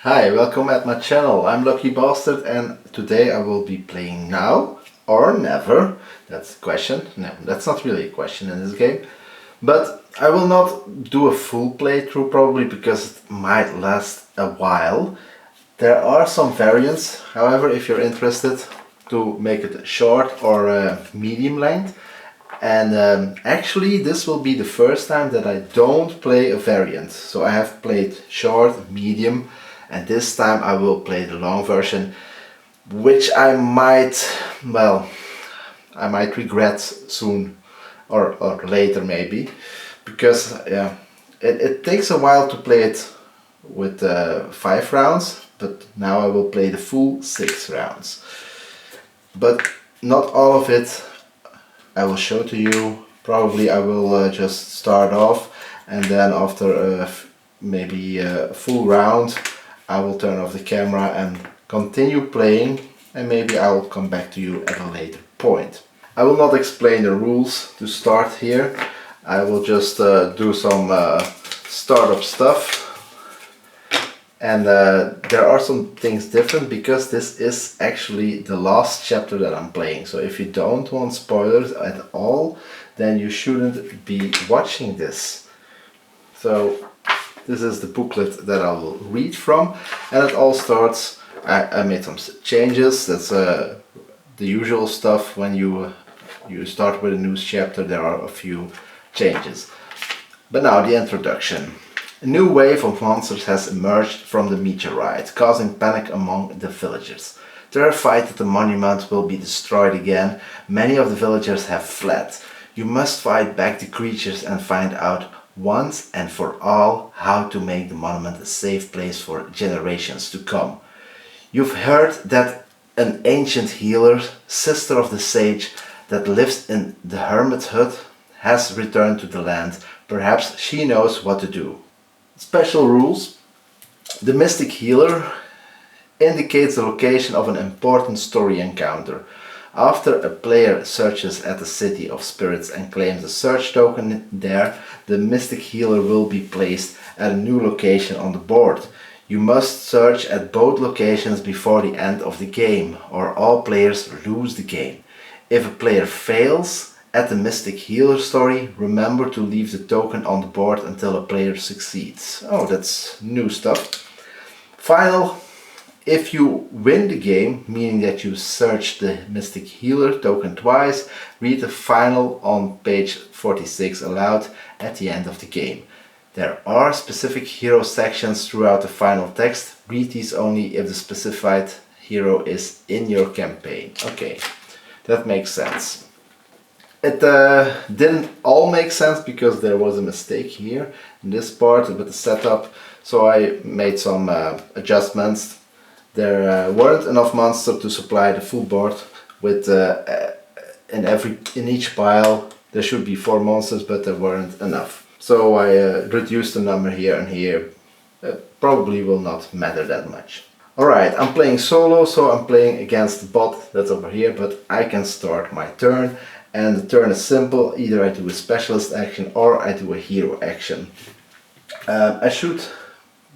Hi, welcome at my channel. I'm Lucky Bastard and today I will be playing now or never. That's a question. No, that's not really a question in this game. But I will not do a full playthrough probably because it might last a while. There are some variants, however, if you're interested to make it short or medium length. And actually this will be the first time that I don't play a variant. So I have played short, medium, and this time I will play the long version, which I might regret soon or later maybe, because it takes a while to play it with 5 rounds, but now I will play the full 6 rounds. But not all of it I will show to you. Probably I will just start off, and then after maybe a full round I will turn off the camera and continue playing, and maybe I will come back to you at a later point. I will not explain the rules to start here. I will just do some startup stuff. And there are some things different because this is actually the last chapter that I'm playing. So if you don't want spoilers at all, then you shouldn't be watching this. So this is the booklet that I will read from, and it all starts. I made some changes. That's the usual stuff when you start with a new chapter. There are a few changes. But now the introduction. A new wave of monsters has emerged from the meteorite, causing panic among the villagers. Terrified that the monument will be destroyed again, many of the villagers have fled. You must fight back the creatures and find out once and for all how to make the monument a safe place for generations to come. You've heard that an ancient healer, sister of the sage that lives in the hermit hut, has returned to the land. Perhaps she knows what to do. Special rules. The mystic healer indicates the location of an important story encounter. After a player searches at the City of Spirits and claims a search token there, the mystic healer will be placed at a new location on the board. You must search at both locations before the end of the game, or all players lose the game. If a player fails at the mystic healer story, remember to leave the token on the board until a player succeeds. Oh, that's new stuff. Final. If you win the game, meaning that you search the mystic healer token twice, read the final on page 46 aloud at the end of the game. There are specific hero sections throughout the final text. Read these only if the specified hero is in your campaign. Okay, that makes sense. It didn't all make sense because there was a mistake here in this part with the setup, so I made some adjustments. There weren't enough monsters to supply the full board with in each pile there should be 4 monsters, but there weren't enough. So I reduced the number here and here. Probably will not matter that much. Alright, I'm playing solo, so I'm playing against the bot that's over here, but I can start my turn. And the turn is simple. Either I do a specialist action or I do a hero action. I should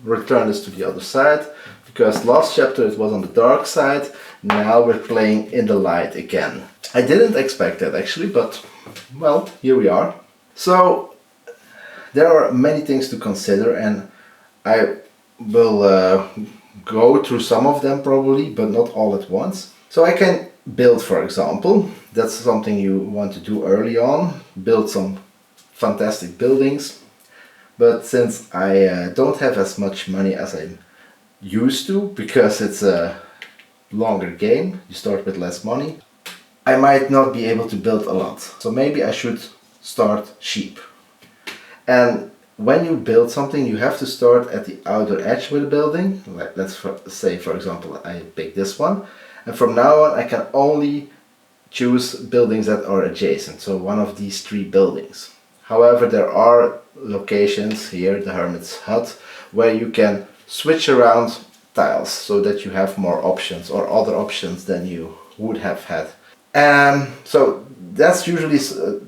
return this to the other side, because last chapter it was on the dark side. Now we're playing in the light again. I didn't expect that actually, but well, here we are. So there are many things to consider, and I will go through some of them probably, but not all at once. So I can build, for example. That's something you want to do early on. Build some fantastic buildings. But since I don't have as much money as I'm used to, because it's a longer game, you start with less money, I might not be able to build a lot. So maybe I should start cheap. And when you build something, you have to start at the outer edge with a building. Like, let's say, for example, I pick this one. And from now on I can only choose buildings that are adjacent, so one of these 3 buildings. However, there are locations here, the hermit's hut, where you can switch around tiles so that you have more options or other options than you would have had. And so that's usually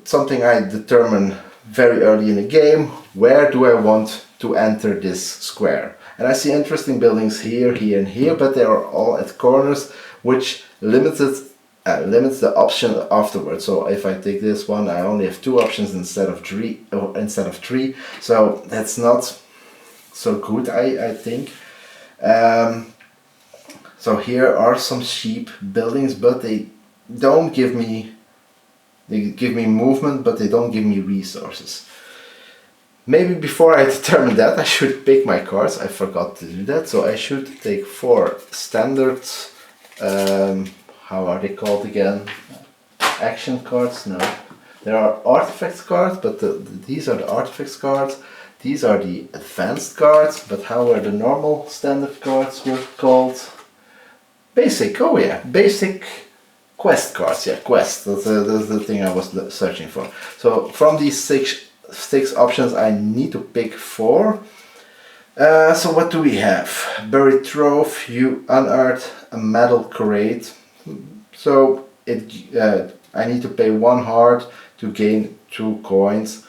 something I determine very early in the game. Where do I want to enter this square? And I see interesting buildings here, here and here, but they are all at corners, which limits the option afterwards. So if I take this one, I only have 2 options instead of 3, so that's not so good, I think. So here are some cheap buildings, but they don't give me, they give me movement, but they don't give me resources. Maybe before I determine that, I should pick my cards. I forgot to do that, so I should take 4 standard, how are they called again? Action cards? No. There are artifacts cards, but these are the artifacts cards. These are the advanced cards, but how are the normal standard cards were called? Basic, oh yeah, basic quest cards, yeah, quest, that's the thing I was searching for. So from these six options I need to pick 4. So what do we have? Buried trove, you unearth a metal crate. So I need to pay 1 heart to gain 2 coins.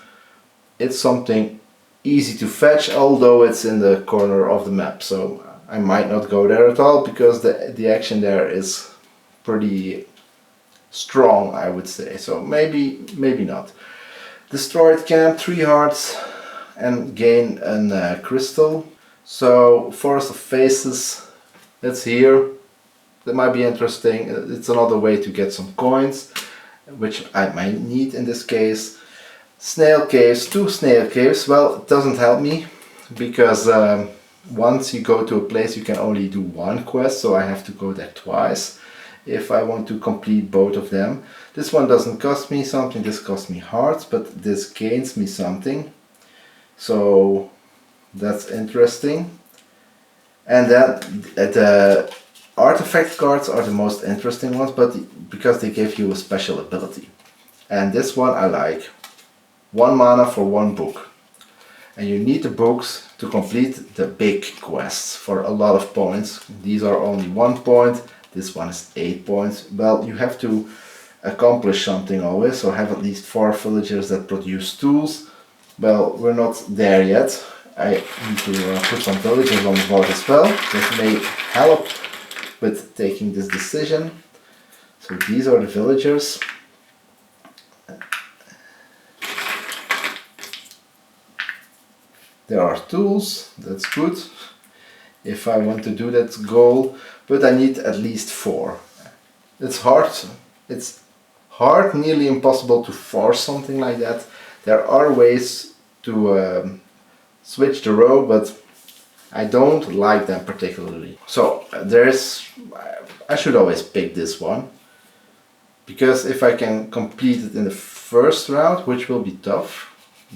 It's something easy to fetch, although it's in the corner of the map, so I might not go there at all because the action there is pretty strong, I would say. So maybe not. Destroyed camp, 3 hearts, and gain a crystal. So Forest of Faces, that's here. That might be interesting. It's another way to get some coins, which I might need in this case. Snail caves, 2 snail caves. Well, it doesn't help me because once you go to a place you can only do 1 quest, so I have to go there twice if I want to complete both of them. This one doesn't cost me something, this costs me hearts, but this gains me something, so that's interesting. And then the artifact cards are the most interesting ones, but because they give you a special ability. And this one I like. 1 mana for 1 book. And you need the books to complete the big quests for a lot of points. These are only 1 point, this one is 8 points. Well, you have to accomplish something always, so have at least 4 villagers that produce tools. Well, we're not there yet. I need to put some villagers on the board as well. That may help with taking this decision. So these are the villagers. There are tools, that's good, if I want to do that goal, but I need at least 4. It's hard, nearly impossible to force something like that. There are ways to switch the row, but I don't like them particularly. So I should always pick this one, because if I can complete it in the first round, which will be tough,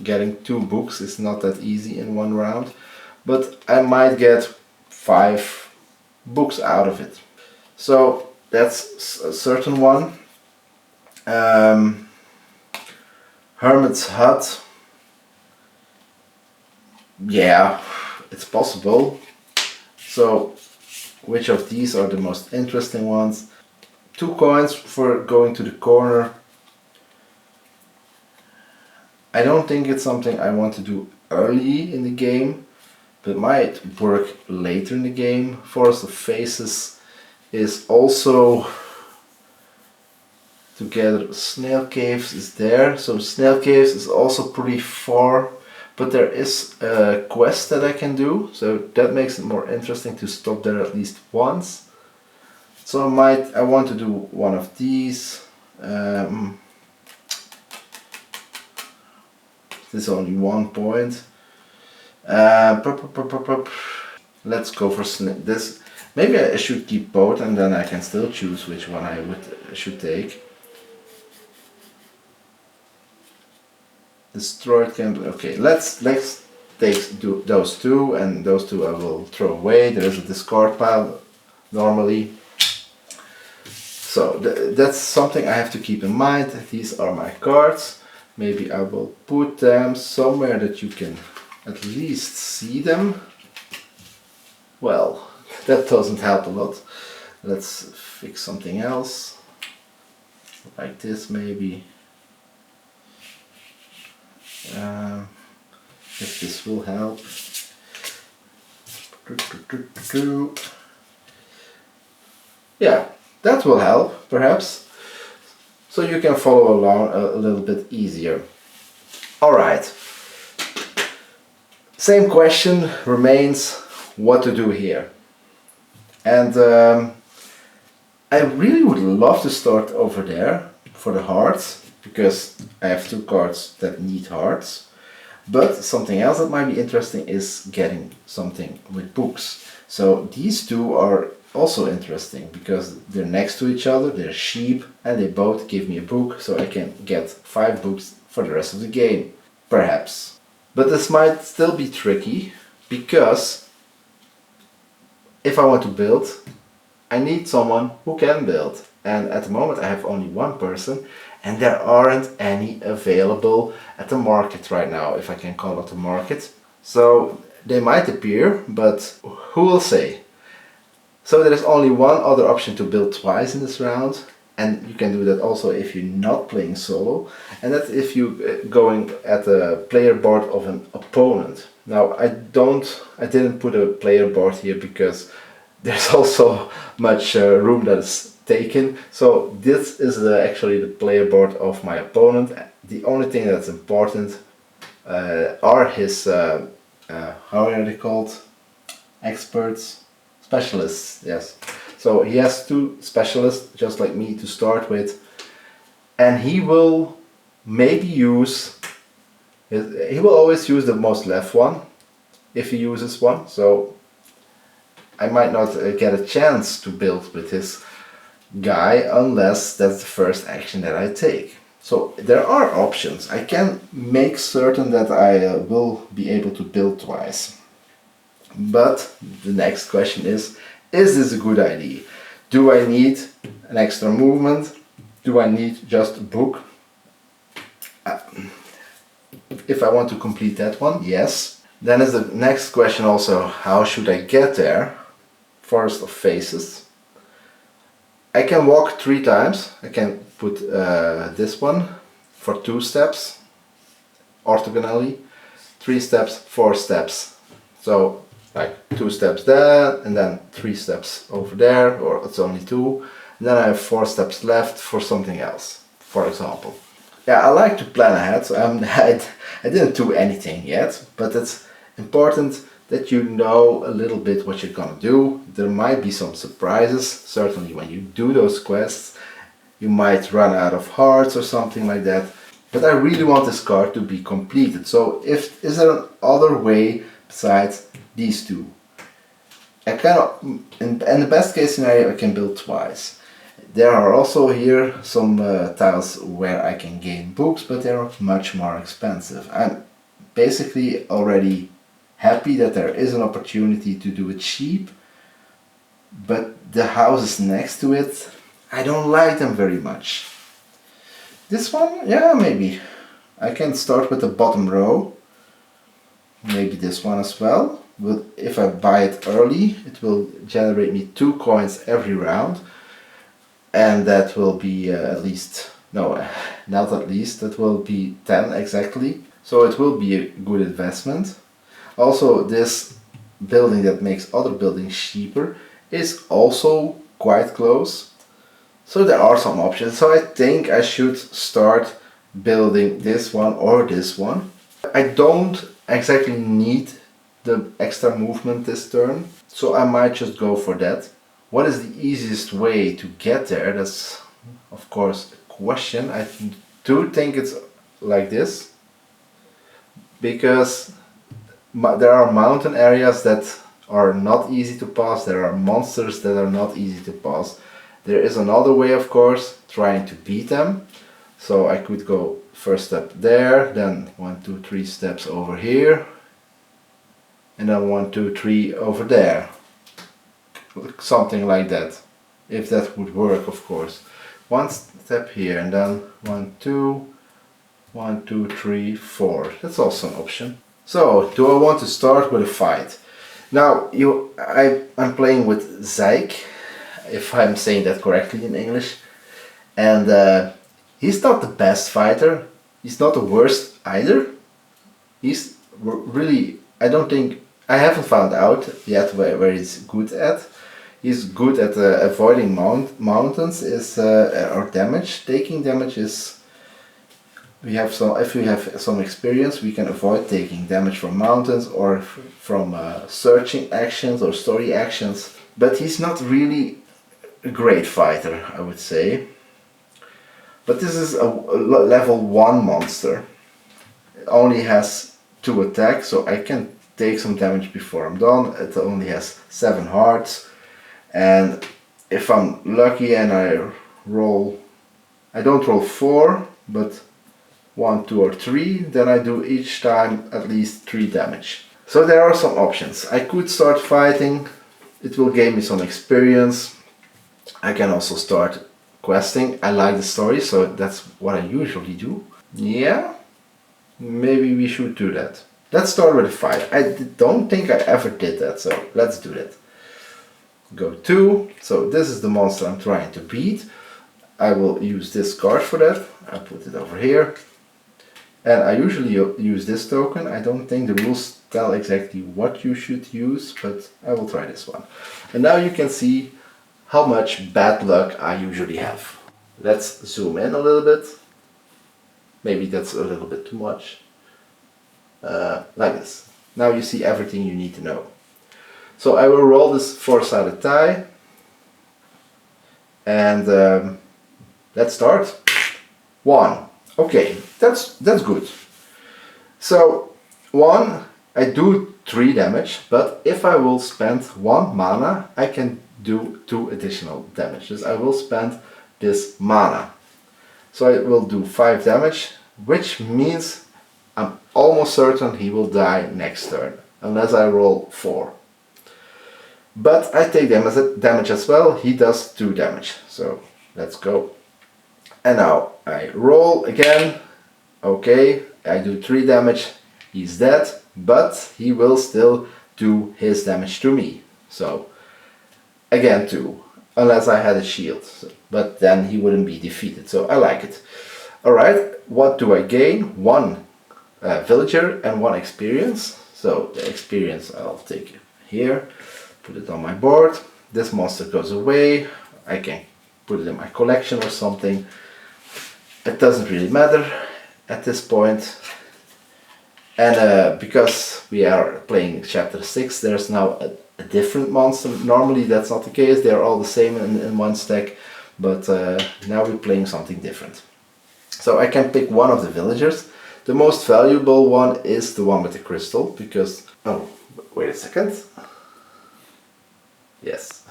getting 2 books is not that easy in 1 round, but I might get 5 books out of it. So that's a certain one. Hermit's Hut. Yeah, it's possible. So which of these are the most interesting ones? 2 coins for going to the corner. I don't think it's something I want to do early in the game, but might work later in the game. Forest of Faces is also together. Snail Caves is there, so Snail Caves is also pretty far, but there is a quest that I can do, so that makes it more interesting to stop there at least once. So I want to do one of these. This is only 1 point. Let's go for this. Maybe I should keep both, and then I can still choose which one I should take. Destroyed camp. Okay, let's take those 2, and those 2 I will throw away. There is a discard pile normally. So that's something I have to keep in mind. These are my cards. Maybe I will put them somewhere that you can at least see them. Well, that doesn't help a lot. Let's fix something else. Like this maybe. If this will help. Yeah, that will help, perhaps, so you can follow along a little bit easier. Alright, same question remains, what to do here. And I really would love to start over there for the hearts, because I have 2 cards that need hearts. But something else that might be interesting is getting something with books. So these 2 are also interesting because they're next to each other, they're sheep, and they both give me a book, so I can get 5 books for the rest of the game, perhaps. But this might still be tricky, because if I want to build, I need someone who can build. And at the moment I have only 1 person, and there aren't any available at the market right now, if I can call it a market. So they might appear, but who will say? So there is only one other option to build twice in this round, and you can do that also if you're not playing solo, and that's if you going at the player board of an opponent. Now I didn't put a player board here because there's also much room that is taken. So this is actually the player board of my opponent. The only thing that's important are his, how are they called? Experts? Specialists, yes. So he has 2 specialists, just like me, to start with. And he will maybe use, he will always use the most left one, if he uses one. So I might not get a chance to build with his guy unless that's the first action that I take. So there are options. I can make certain that I will be able to build twice. But the next question is this a good idea? Do I need an extra movement? Do I need just a book? If I want to complete that one, yes. Then is the next question also, how should I get there? Forest of Faces. I can walk 3 times. I can put this one for 2 steps, orthogonally, 3 steps, 4 steps. So like 2 steps there, and then 3 steps over there, or it's only 2. And then I have 4 steps left for something else, for example. Yeah, I like to plan ahead, so I didn't do anything yet, but it's important that you know a little bit what you're gonna do. There might be some surprises, certainly when you do those quests. You might run out of hearts or something like that. But I really want this card to be completed, so is there an other way besides these 2? I cannot, in the best case scenario, I can build twice. There are also here some tiles where I can gain books, but they're much more expensive. I'm basically already happy that there is an opportunity to do it cheap, but the houses next to it, I don't like them very much. This one, yeah, maybe. I can start with the bottom row. Maybe this one as well. If I buy it early, it will generate me 2 coins every round, and that will be at least, no, not at least, that will be 10 exactly. So it will be a good investment. Also, this building that makes other buildings cheaper is also quite close. So there are some options. So I think I should start building this one or this one. I don't exactly need the extra movement this turn, so I might just go for that. What is the easiest way to get there? That's of course a question. I do think it's like this, because there are mountain areas that are not easy to pass, there are monsters that are not easy to pass. There is another way, of course, trying to beat them. So I could go first step there, then 1, 2, 3 steps over here, and then 1, 2, 3 over there. Something like that, if that would work, of course. 1 step here, and then 1, 2, 1, 2, 3, 4. That's also an option. So, do I want to start with a fight? Now, I'm playing with Zyke, if I'm saying that correctly in English, and he's not the best fighter. He's not the worst either. He's really, I don't think I haven't found out yet where he's good at. He's good at avoiding mountains is or damage. Taking damage is we have some. If we have some experience, we can avoid taking damage from mountains or from searching actions or story actions. But he's not really a great fighter, I would say. But this is a level 1 monster. It only has 2 attacks, so I can take some damage before I'm done. It only has 7 hearts, and if I'm lucky and I don't roll 4, but 1, 2 or 3, then I do each time at least 3 damage. So there are some options. I could start fighting, it will give me some experience. I can also start questing. I like the story, so that's what I usually do. Yeah, maybe we should do that. Let's start with a fight. I don't think I ever did that, so let's do that. Go 2. So this is the monster I'm trying to beat. I will use this card for that. I put it over here. And I usually use this token. I don't think the rules tell exactly what you should use, but I will try this one. And now you can see how much bad luck I usually have. Let's zoom in a little bit. Maybe that's a little bit too much. Like this. Now you see everything you need to know. So I will roll this 4-sided die. And let's start. 1. Okay, that's good. So 1, I do 3 damage, but if I will spend 1 mana, I can do 2 additional damages. I will spend this mana. So I will do 5 damage, which means I'm almost certain he will die next turn, unless I roll 4. But I take damage as well. He does 2 damage. So let's go. And now I roll again. Okay, I do 3 damage. He's dead, but he will still do his damage to me. So again 2, unless I had a shield. But then he wouldn't be defeated. So I like it. Alright, what do I gain? 1 villager and 1 experience. So the experience I'll take here. Put it on my board. This monster goes away. I can put it in my collection or something. It doesn't really matter at this point. And because we are playing chapter 6, there's now a different monster. Normally that's not the case. They're all the same in one stack. But now we're playing something different. So I can pick one of the villagers. The most valuable one is the one with the crystal. Because... oh, wait a second. Yes,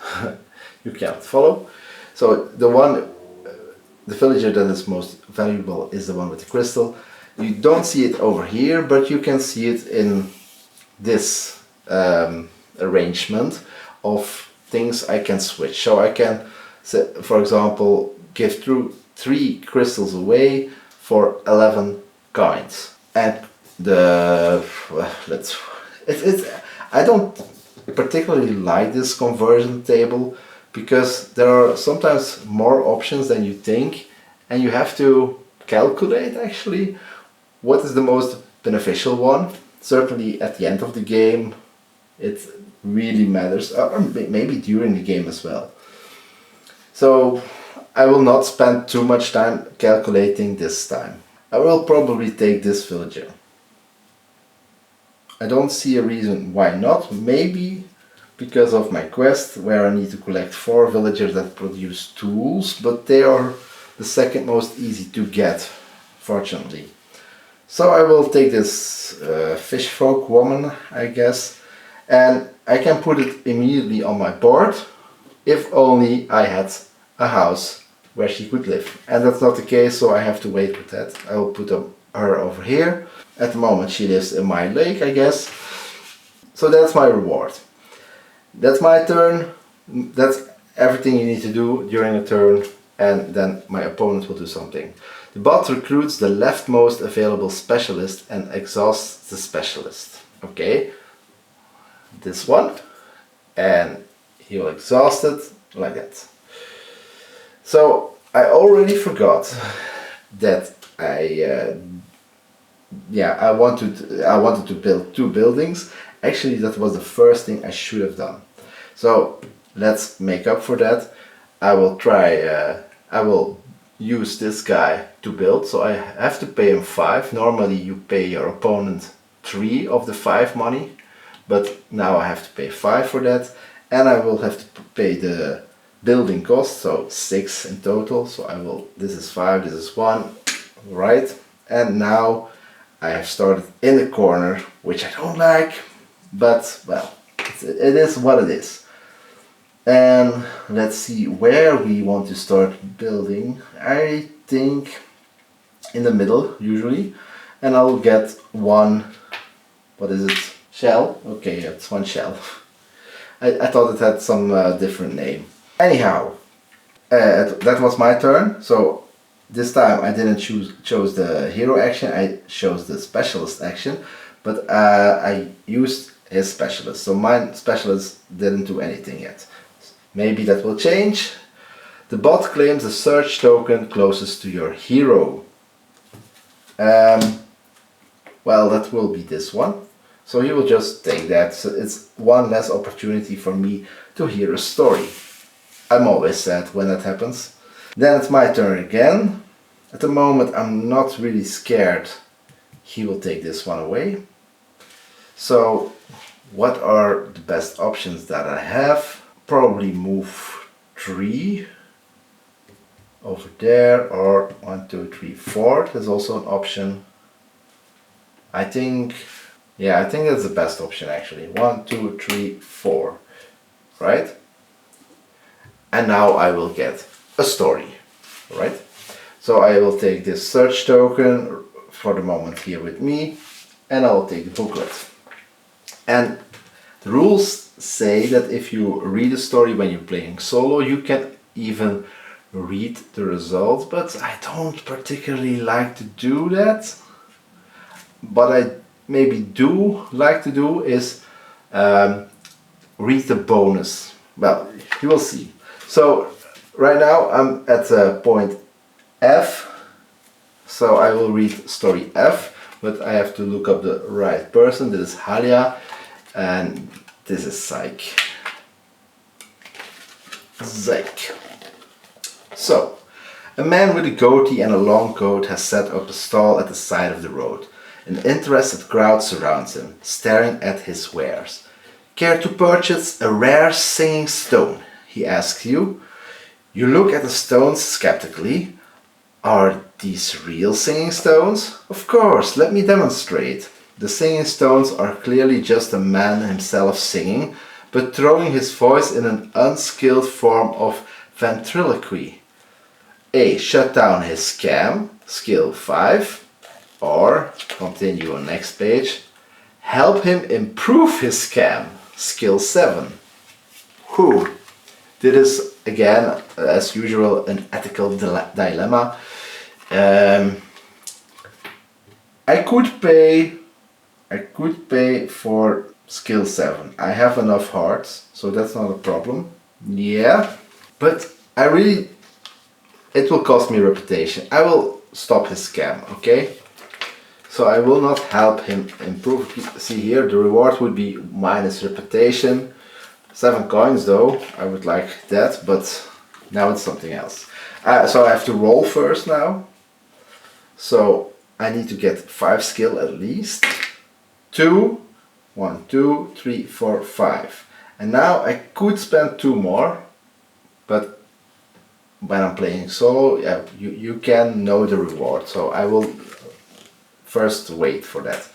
you can't follow. So the villager that is most valuable is the one with the crystal. You don't see it over here, but you can see it in this arrangement of things I can switch. So I can, for example, give through 3 crystals away for 11 coins. And I don't particularly like this conversion table because there are sometimes more options than you think, and you have to calculate actually what is the most beneficial one. Certainly at the end of the game it really matters, or maybe during the game as well. So I will not spend too much time calculating this time. I will probably take this villager. I don't see a reason why not. Maybe because of my quest where I need to collect 4 villagers that produce tools, but they are the second most easy to get, fortunately. So I will take this fish folk woman, I guess, and I can put it immediately on my board if only I had a house where she could live. And that's not the case, so I have to wait with that. I will put her over here. At the moment she lives in my lake, I guess. So that's my reward. That's my turn. That's everything you need to do during a turn, and then my opponent will do something. The bot recruits the leftmost available specialist and exhausts the specialist. Okay, this one, and he will exhaust it like that. So I already forgot that I yeah, I wanted to build 2 buildings. Actually, that was the first thing I should have done. So let's make up for that. I will try. I will use this guy to build. So I have to pay him 5. Normally, you pay your opponent 3 of the 5 money, but now I have to pay 5 for that, and I will have to pay the building cost. So 6 in total. So I will. This is 5. This is 1. Right. And now I have started in the corner, which I don't like, but well, it is what it is. And let's see where we want to start building. I think in the middle, usually, and I'll get 1, what is it, shell? Okay, it's 1 shell. I thought it had some different name. Anyhow, that was my turn, so this time I didn't chose the hero action, I chose the specialist action, but I used his specialist, so my specialist didn't do anything yet. Maybe that will change. The bot claims the search token closest to your hero. Well, that will be this one. So he will just take that, so it's 1 less opportunity for me to hear a story. I'm always sad when that happens. Then it's my turn again. At the moment I'm not really scared he will take this one away. So what are the best options that I have? Probably move 3 over there, or 1, 2, 3, 4. There's also an option. I think that's the best option actually. 1, 2, 3, 4. Right? And now I will get a story. Right? So I will take this search token for the moment here with me, and I will take the booklet. And the rules say that if you read a story when you're playing solo, you can even read the results, but I don't particularly like to do that. What I maybe do like to do is read the bonus. Well, you will see. So right now I'm at point F, so I will read story F, but I have to look up the right person. This is Halia, and this is Psych. So, a man with a goatee and a long coat has set up a stall at the side of the road. An interested crowd surrounds him, staring at his wares. Care to purchase a rare singing stone? He asks you. You look at the stones skeptically. Are these real singing stones? Of course, let me demonstrate. The singing stones are clearly just a man himself singing, but throwing his voice in an unskilled form of ventriloquy. A. Shut down his scam, skill 5. Or, continue on next page, help him improve his scam, skill 7. Whew. This is, again, as usual, an ethical dilemma. I could pay for skill 7. I have enough hearts, so that's not a problem. Yeah, but it will cost me reputation. I will stop his scam, okay? So I will not help him improve. See here, the reward would be minus reputation. 7 coins though, I would like that, but now it's something else. So I have to roll first now. So I need to get 5 skill at least. 2, 1, 2, 3, 4, 5. And now I could spend 2 more, but when I'm playing solo, yeah, you can know the reward. So I will first wait for that.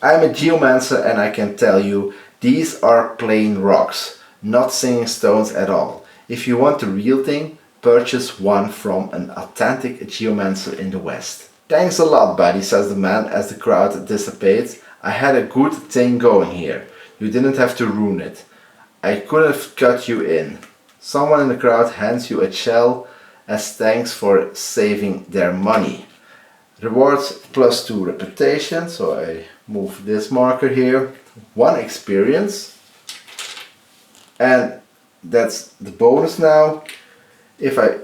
I'm a geomancer and I can tell you these are plain rocks, not singing stones at all. If you want the real thing, purchase one from an authentic geomancer in the West. Thanks a lot, buddy, says the man as the crowd dissipates. I had a good thing going here. You didn't have to ruin it. I could have cut you in. Someone in the crowd hands you a shell as thanks for saving their money. Rewards +2 reputation, so I move this marker here. 1 experience. And that's the bonus now. If I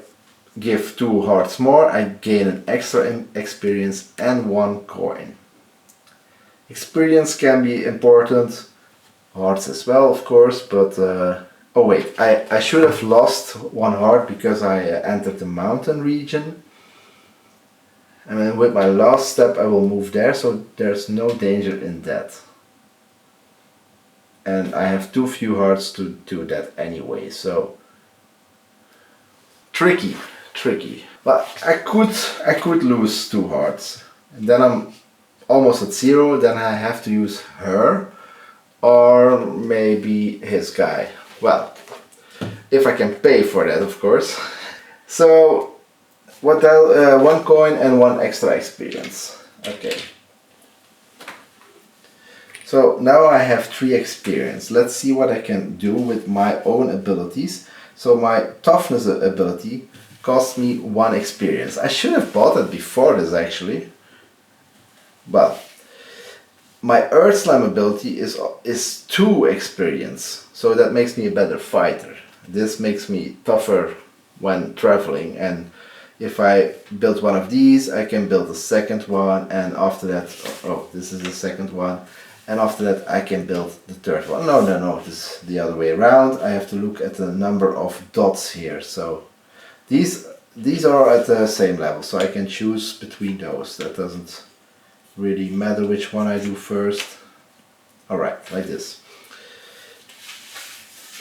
give 2 hearts more, I gain an extra experience and 1 coin. Experience can be important, hearts as well of course, but oh wait, I should have lost one heart because I entered the mountain region. And then with my last step I will move there, so there's no danger in that. And I have too few hearts to do that anyway, so tricky. But I could lose 2 hearts. And then I'm almost at 0, then I have to use her or maybe his guy. Well, if I can pay for that of course. So what else? 1 coin and 1 extra experience. Okay. So now I have 3 experience. Let's see what I can do with my own abilities. So my toughness ability cost me 1 experience. I should have bought it before this actually. Well, my Earth Slam ability is 2 experience. So that makes me a better fighter. This makes me tougher when traveling, and if I build one of these, I can build a second one, and after that, oh, this is the second one, and after that I can build the third one. No, this is the other way around. I have to look at the number of dots here. So these are at the same level, so I can choose between those. That doesn't really matter which one I do first. Alright, like this.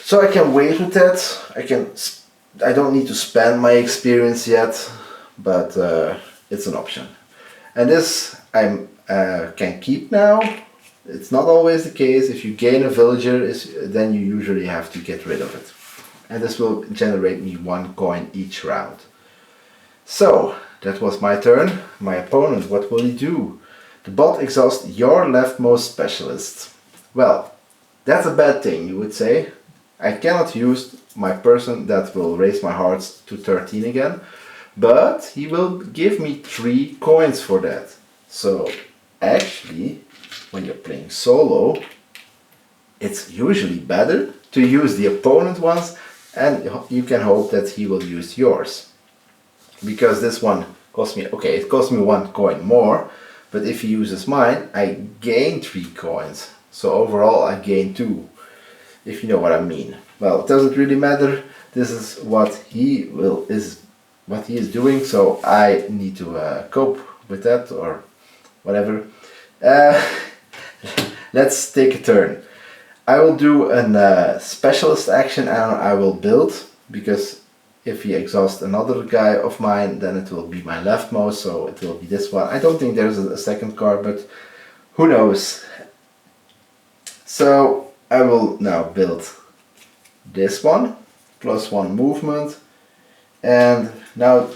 So I can wait with that. I don't need to spend my experience yet, but it's an option. And this I can keep now. It's not always the case. If you gain a villager, then you usually have to get rid of it. And this will generate me 1 coin each round. So, that was my turn. My opponent, what will he do? The bot exhausts your leftmost specialist. Well, that's a bad thing, you would say. I cannot use my person that will raise my hearts to 13 again, but he will give me 3 coins for that. So actually, when you're playing solo, it's usually better to use the opponent ones, and you can hope that he will use yours. Because this one cost me, okay, it cost me 1 coin more, but if he uses mine, I gain 3 coins. So overall I gain 2. If you know what I mean. Well, it doesn't really matter. This is what he is doing, so I need to cope with that or whatever. Let's take a turn. I will do a specialist action, and I will build, because if he exhausts another guy of mine, then it will be my leftmost, so it will be this one. I don't think there's a second card, but who knows. So I will now build this one, plus 1 movement, and now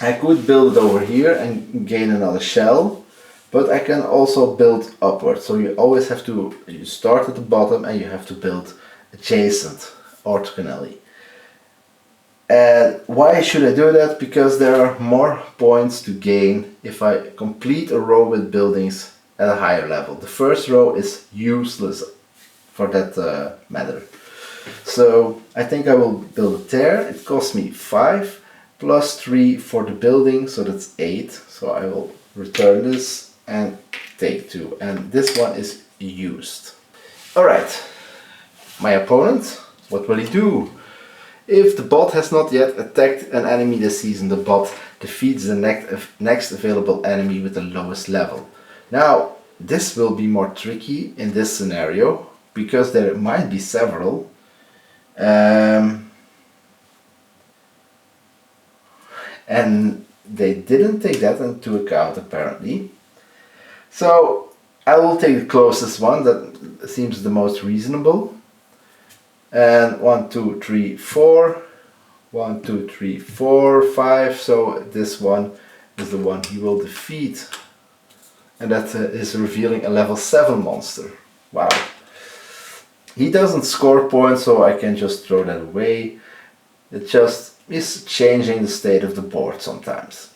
I could build it over here and gain another shell, but I can also build upwards. So you always have to, you start at the bottom and you have to build adjacent orthogonally. And why should I do that? Because there are more points to gain if I complete a row with buildings at a higher level. The first row is useless for that matter. So I think I will build it there. It costs me 5 plus 3 for the building, so that's 8. So I will return this and take 2. And this one is used. Alright, my opponent, what will he do? If the bot has not yet attacked an enemy this season, the bot defeats the next available enemy with the lowest level. Now, this will be more tricky in this scenario, because there might be several. And they didn't take that into account apparently. So I will take the closest one that seems the most reasonable. And 1, 2, 3, 4. 1, 2, 3, 4, 5. So this one is the one he will defeat. And that is revealing a level 7 monster. Wow. He doesn't score points, so I can just throw that away. It just is changing the state of the board sometimes.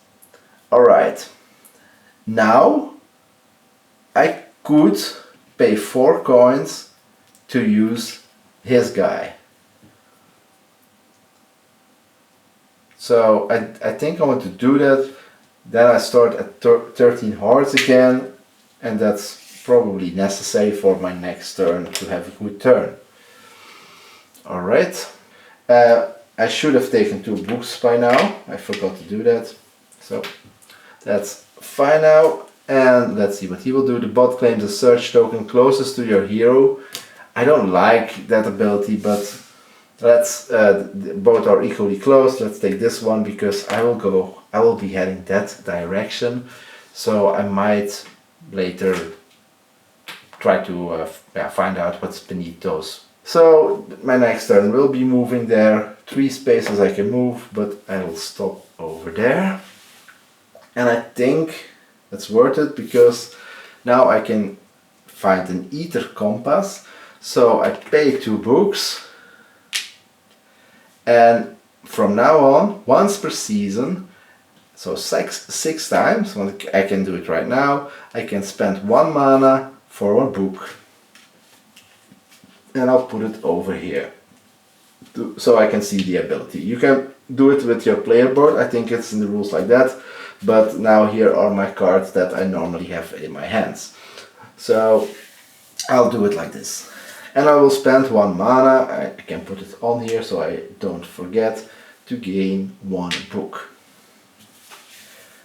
Alright. Now I could pay 4 coins to use his guy. So I think I want to do that. Then I start at 13 hearts again. and that's probably necessary for my next turn to have a good turn. Alright, I should have taken 2 books by now, I forgot to do that, so that's fine now. And let's see what he will do. The bot claims a search token closest to your hero. I don't like that ability, but let's both are equally close. Let's take this one because I will be heading that direction, so I might later try to find out what's beneath those. So my next turn will be moving there. 3 spaces I can move, but I will stop over there. And I think that's worth it because now I can find an ether compass. So I pay 2 books, and from now on, once per season, so 6 times, I can do it right now, I can spend 1 mana for 1 book. And I'll put it over here so I can see the ability. You can do it with your player board, I think it's in the rules like that, but now here are my cards that I normally have in my hands. So I'll do it like this. And I will spend 1 mana, I can put it on here so I don't forget, to gain 1 book.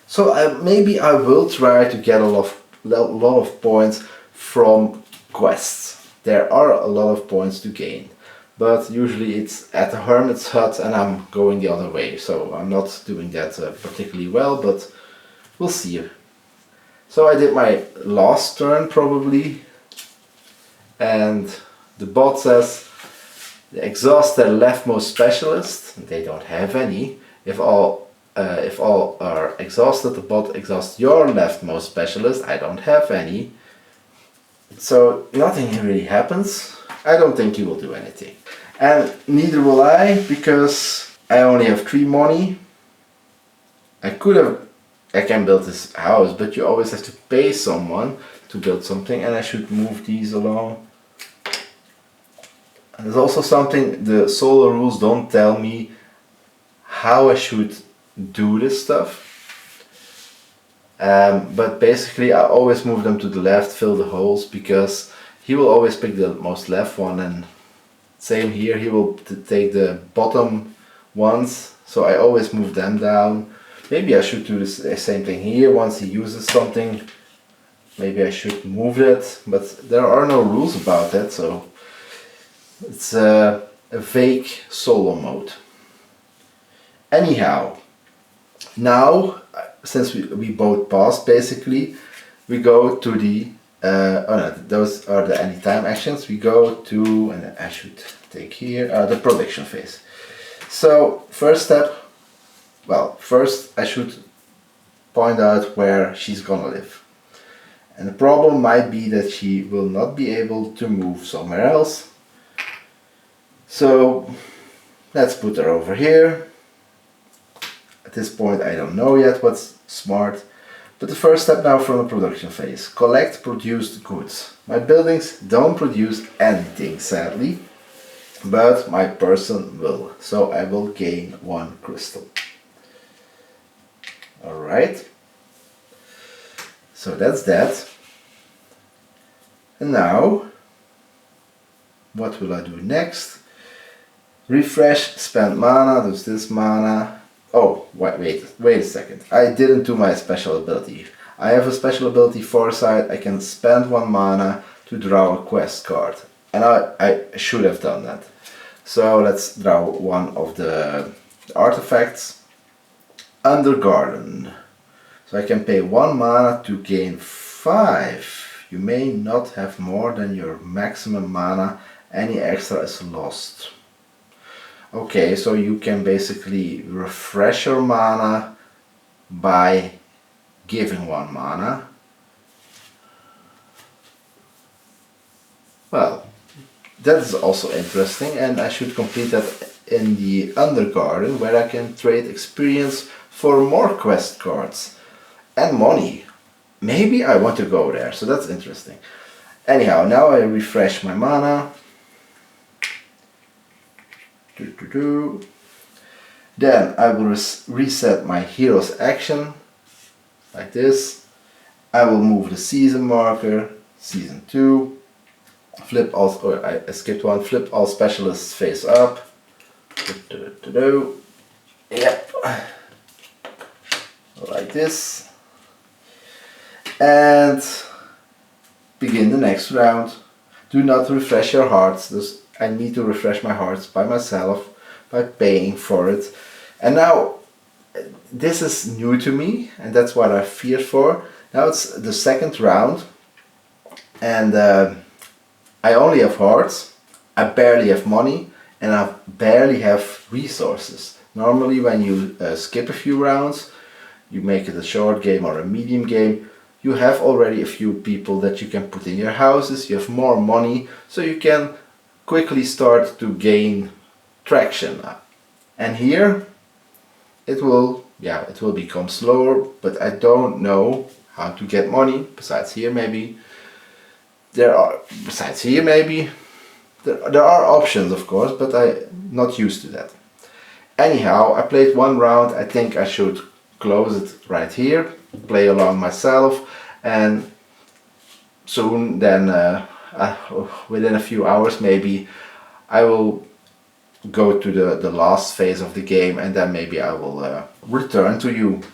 So maybe I will try to get a lot of points from quests. There are a lot of points to gain, but usually it's at the hermit's hut and I'm going the other way, so I'm not doing that particularly well, but we'll see. So I did my last turn probably, and the bot says exhaust their leftmost specialist. They don't have any. If all are exhausted, the bot exhausts your leftmost specialist. I don't have any. So nothing really happens. I don't think he will do anything. And neither will I, because I only have 3 money. I can build this house, but you always have to pay someone to build something, and I should move these along. And there's also something, the solo rules don't tell me how I should do this stuff. But basically I always move them to the left, fill the holes, because he will always pick the most left one, and same here, he will take the bottom ones, so I always move them down. Maybe I should do the same thing here. Once he uses something, maybe I should move it, but there are no rules about that, so it's a vague solo mode. Anyhow, now since we both passed, basically we go to the oh no, those are the anytime actions. We go to, and I should take here, the prediction phase. So first step, well, first I should point out where she's gonna live. And the problem might be that she will not be able to move somewhere else. So let's put her over here. At this point I don't know yet what's smart. But the first step now from the production phase. Collect produced goods. My buildings don't produce anything, sadly. But my person will. So I will gain 1 crystal. Alright. So that's that. And now, what will I do next? Refresh, spend mana, there's this mana. Oh, wait a second. I didn't do my special ability. I have a special ability Foresight. I can spend 1 mana to draw a quest card. And I should have done that. So let's draw one of the artifacts. Undergarden. So I can pay 1 mana to gain 5. You may not have more than your maximum mana. Any extra is lost. Okay, so you can basically refresh your mana by giving 1 mana. Well, that is also interesting, and I should complete that in the Undergarden, where I can trade experience for more quest cards and money. Maybe I want to go there, so that's interesting. Anyhow, now I refresh my mana. Then I will reset my hero's action like this. I will move the season marker, season 2, flip all, or I skipped one, flip all specialists face up. Yep, like this. And begin the next round. Do not refresh your hearts. I need to refresh my hearts by myself, by paying for it. And now, this is new to me, and that's what I feared for. Now it's the second round, and I only have hearts, I barely have money, and I barely have resources. Normally when you skip a few rounds, you make it a short game or a medium game, you have already a few people that you can put in your houses, you have more money, so you can quickly start to gain traction. And here it will become slower, but I don't know how to get money. Besides here maybe there are options, of course, but I'm not used to that. Anyhow, I played one round. I think I should close it right here, play along myself, and soon then within a few hours maybe I will go to the last phase of the game, and then maybe I will return to you.